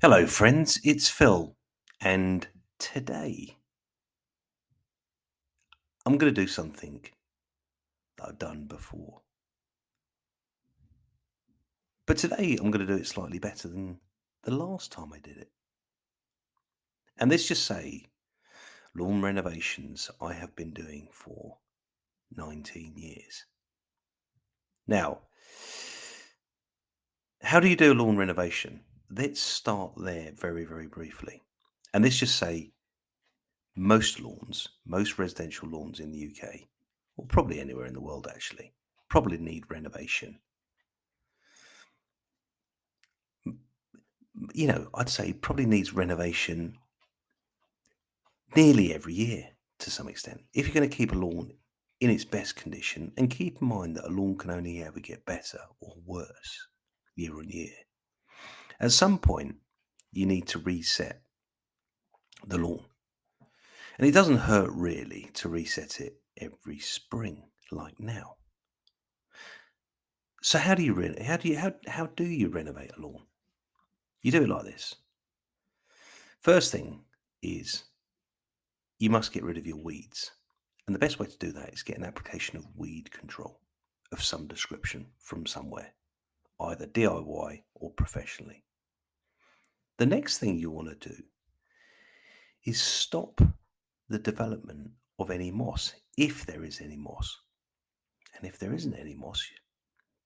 Hello, friends. It's Phil, and today I'm going to do something that I've done before. But today I'm going to do it slightly better than the last time I did it. And let's just say lawn renovations I have been doing for 19 years. Now, how do you do a lawn renovation? Let's start there very, very briefly. And let's just say most lawns, most residential lawns in the UK, or probably anywhere in the world actually, probably need renovation. I'd say probably needs renovation nearly every year to some extent. If you're going to keep a lawn in its best condition, and keep in mind that a lawn can only ever get better or worse year on year, at some point you need to reset the lawn. And it doesn't hurt really to reset it every spring like now. So how do you renovate a lawn? You do it like this. First thing is you must get rid of your weeds. And the best way to do that is get an application of weed control of some description from somewhere, either DIY or professionally. The next thing you want to do is stop the development of any moss, if there is any moss. And if there isn't any moss,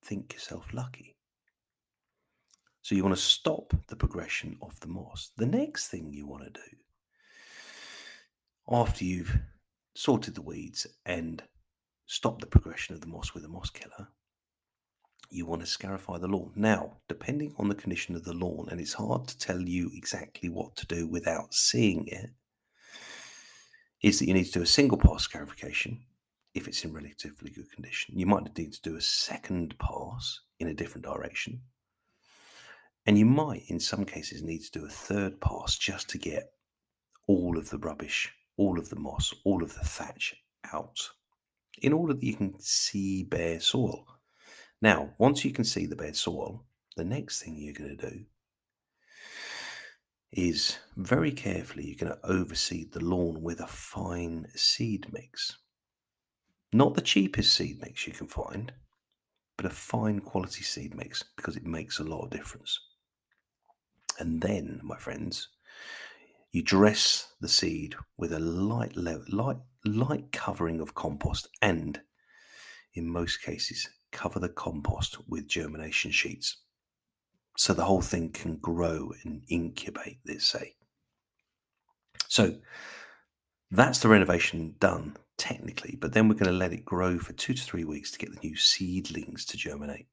think yourself lucky. So you want to stop the progression of the moss. The next thing you want to do, after you've sorted the weeds and stopped the progression of the moss with a moss killer, you want to scarify the lawn. Now, depending on the condition of the lawn, and it's hard to tell you exactly what to do without seeing it, is that you need to do a single pass scarification if it's in relatively good condition. You might need to do a second pass in a different direction. And you might, in some cases, need to do a third pass just to get all of the rubbish, all of the moss, all of the thatch out, in order that you can see bare soil. Now, once you can see the bare soil, the next thing you're going to do is very carefully, you're going to overseed the lawn with a fine seed mix. Not the cheapest seed mix you can find, but a fine quality seed mix, because it makes a lot of difference. And then, my friends, you dress the seed with a light covering of compost, and in most cases, cover the compost with germination sheets, so the whole thing can grow and incubate, let's say. So that's the renovation done technically, but then we're going to let it grow for 2 to 3 weeks to get the new seedlings to germinate.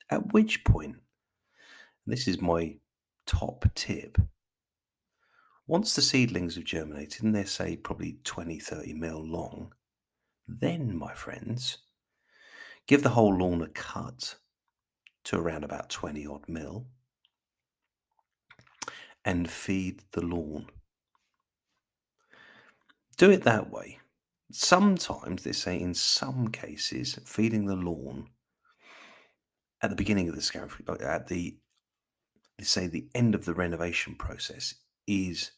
At which point, and this is my top tip, once the seedlings have germinated and they're, say, probably 20-30 mil long, then, my friends, give the whole lawn a cut to around about 20 odd mil and feed the lawn. Do it that way. Sometimes, they say in some cases, feeding the lawn at the beginning of the scarification, they say the end of the renovation process, is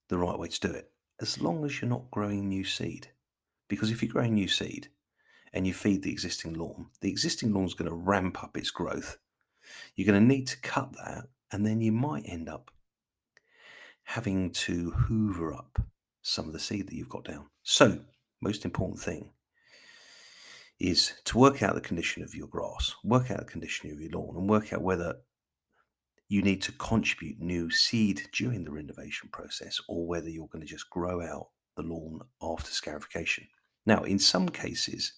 the right way to do it, as long as you're not growing new seed. Because if you're growing new seed and you feed the existing lawn's going to ramp up its growth. You're going to need to cut that, and then you might end up having to hoover up some of the seed that you've got down. So, most important thing is to work out the condition of your grass, work out the condition of your lawn, and work out whether you need to contribute new seed during the renovation process, or whether you're going to just grow out the lawn after scarification. Now, in some cases,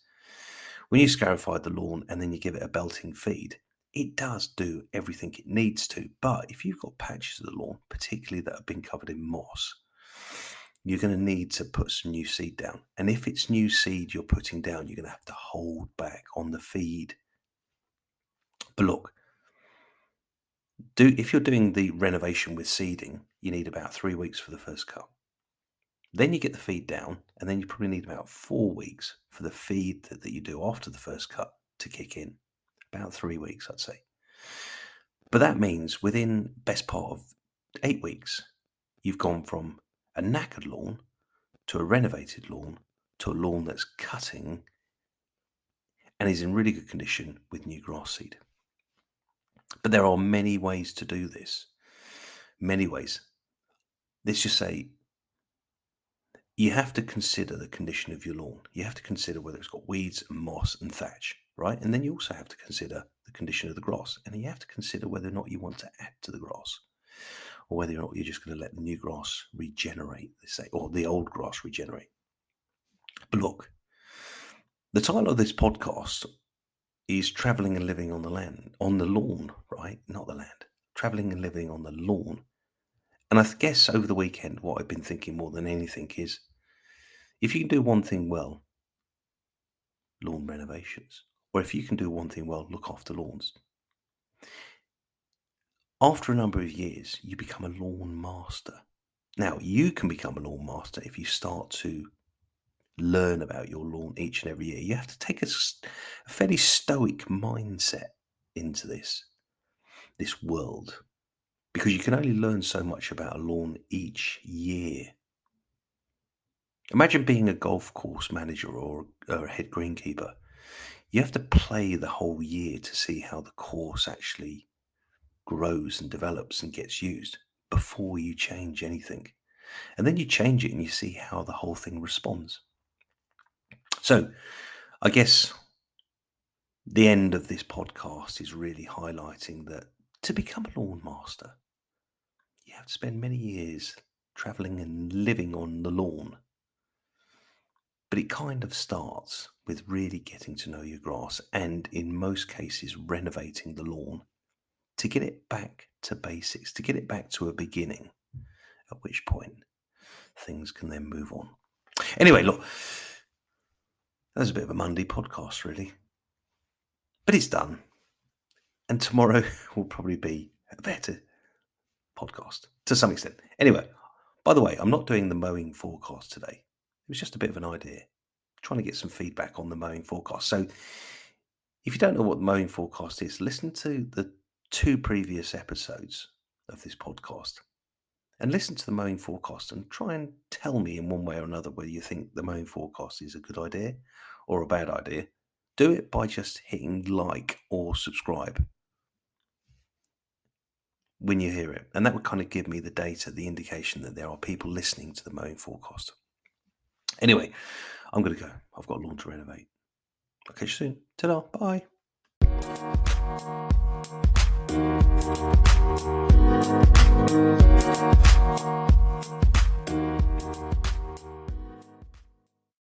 when you scarify the lawn and then you give it a belting feed, it does do everything it needs to. But if you've got patches of the lawn, particularly that have been covered in moss, you're going to need to put some new seed down. And if it's new seed you're putting down, you're going to have to hold back on the feed. But look, if you're doing the renovation with seeding, you need about 3 weeks for the first cut. Then you get the feed down, and then you probably need about 4 weeks for the feed that you do after the first cut to kick in. About 3 weeks, I'd say. But that means within best part of 8 weeks, you've gone from a knackered lawn to a renovated lawn to a lawn that's cutting and is in really good condition with new grass seed. But there are many ways to do this. Many ways. Let's just say you have to consider the condition of your lawn. You have to consider whether it's got weeds and moss and thatch, right? And then you also have to consider the condition of the grass. And then you have to consider whether or not you want to add to the grass, or whether or not you're just going to let the new grass regenerate, let's say, or the old grass regenerate. But look, the title of this podcast is Traveling and Living on the Land, on the lawn, right? Not the land. Traveling and living on the lawn. And I guess over the weekend, what I've been thinking more than anything is, if you can do one thing well, lawn renovations. Or if you can do one thing well, look after lawns. After a number of years, you become a lawn master. Now, you can become a lawn master if you start to learn about your lawn each and every year. You have to take a fairly stoic mindset into this world, because you can only learn so much about a lawn each year. Imagine being a golf course manager or a head greenkeeper. You have to play the whole year to see how the course actually grows and develops and gets used before you change anything. And then you change it and you see how the whole thing responds. So I guess the end of this podcast is really highlighting that to become a lawn master, you have to spend many years traveling and living on the lawn. But it kind of starts with really getting to know your grass and, in most cases, renovating the lawn to get it back to basics, to get it back to a beginning, at which point things can then move on. Anyway, look, that was a bit of a Monday podcast, really. But it's done. And tomorrow will probably be a better podcast to some extent. Anyway, by the way, I'm not doing the mowing forecast today. It was just a bit of an idea, trying to get some feedback on the mowing forecast. So if you don't know what the mowing forecast is, listen to the 2 previous episodes of this podcast and listen to the mowing forecast and try and tell me in one way or another whether you think the mowing forecast is a good idea or a bad idea. Do it by just hitting like or subscribe when you hear it. And that would kind of give me the data, the indication that there are people listening to the mowing forecast. Anyway, I'm going to go. I've got a lawn to renovate. I'll catch you soon. Ta-da. Bye.